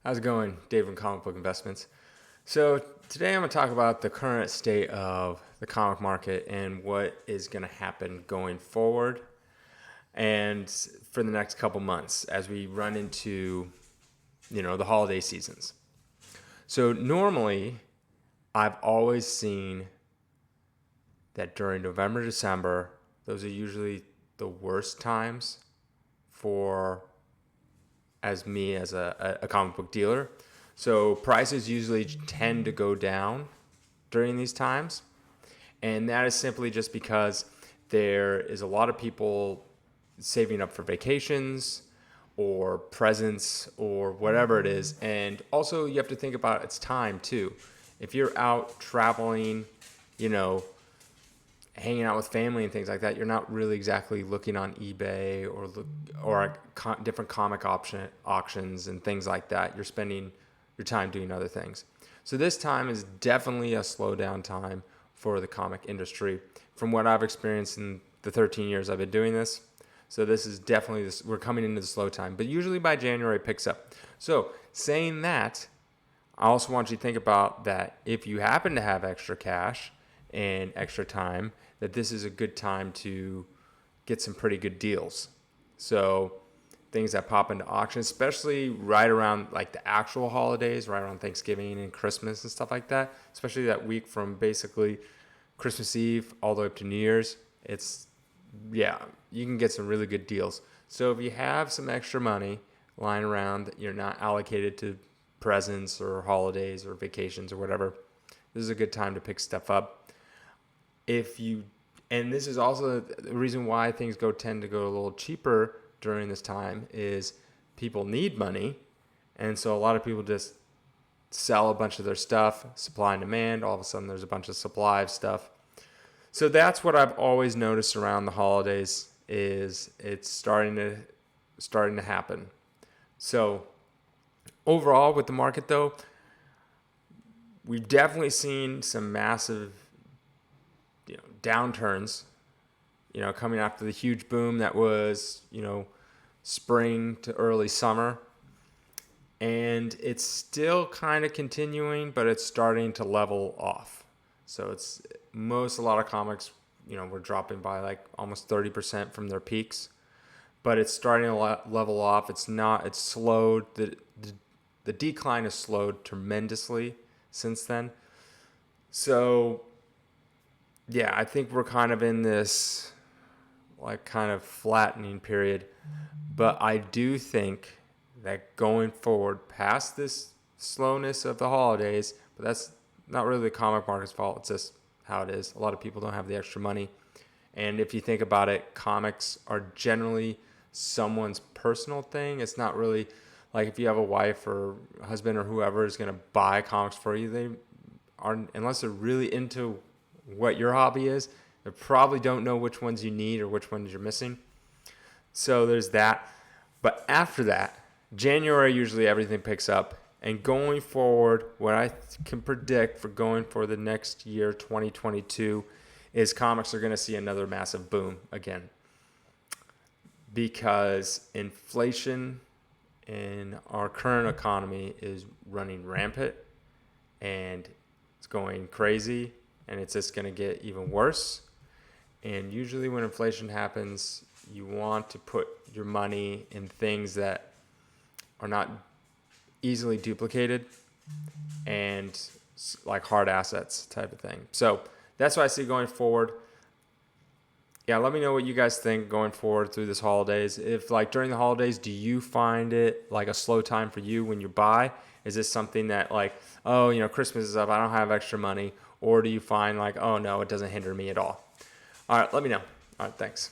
How's it going, Dave from Comic Book Investments? So today I'm going to talk about the current state of the comic market and what is going to happen going forward and for the next couple months as we run into, the holiday seasons. So normally I've always seen that during November, December, those are usually the worst times for as a comic book dealer. So prices usually tend to go down during these times. And that is simply just because there is a lot of people saving up for vacations or presents or whatever it is. And also you have to think about its time too. If you're out traveling, hanging out with family and things like that, you're not really exactly looking on eBay or at different comic auctions and things like that. You're spending your time doing other things. So this time is definitely a slow down time for the comic industry from what I've experienced in the 13 years I've been doing this. So this is definitely we're coming into the slow time, but usually by January it picks up. So saying that, I also want you to think about that if you happen to have extra cash and extra time, that this is a good time to get some pretty good deals. So things that pop into auction, especially right around like the actual holidays, right around Thanksgiving and Christmas and stuff like that, especially that week from basically Christmas Eve all the way up to New Year's, you can get some really good deals. So if you have some extra money lying around that you're not allocated to presents or holidays or vacations or whatever, this is a good time to pick stuff up. And this is also the reason why things tend to go a little cheaper during this time is people need money. And so a lot of people just sell a bunch of their stuff, supply and demand. All of a sudden there's a bunch of supply of stuff. So that's what I've always noticed around the holidays is it's starting to happen. So overall with the market though, we've definitely seen some massive downturns, coming after the huge boom that was, spring to early summer. And it's still kind of continuing, but it's starting to level off. So a lot of comics, were dropping by like almost 30% from their peaks, but it's starting to level off. It's slowed. The decline has slowed tremendously since then. So yeah, I think we're kind of in this like kind of flattening period, but I do think that going forward past this slowness of the holidays, but that's not really the comic market's fault. It's just how it is. A lot of people don't have the extra money. And if you think about it, comics are generally someone's personal thing. It's not really like if you have a wife or husband or whoever is going to buy comics for you, they aren't, unless they're really into what your hobby is, they probably don't know which ones you need or which ones you're missing. So there's that. But after that, January, usually everything picks up. And going forward, what I can predict for going for the next year, 2022, is comics are going to see another massive boom again. Because inflation in our current economy is running rampant and it's going crazy. And it's just going to get even worse. And usually when inflation happens, you want to put your money in things that are not easily duplicated and like hard assets type of thing. So that's what I see going forward. Yeah, let me know what you guys think going forward through this holidays. If like during the holidays, do you find it like a slow time for you when you buy? Is this something that like, Christmas is up, I don't have extra money? Or do you find like, oh no, it doesn't hinder me at all? All right, let me know. All right, thanks.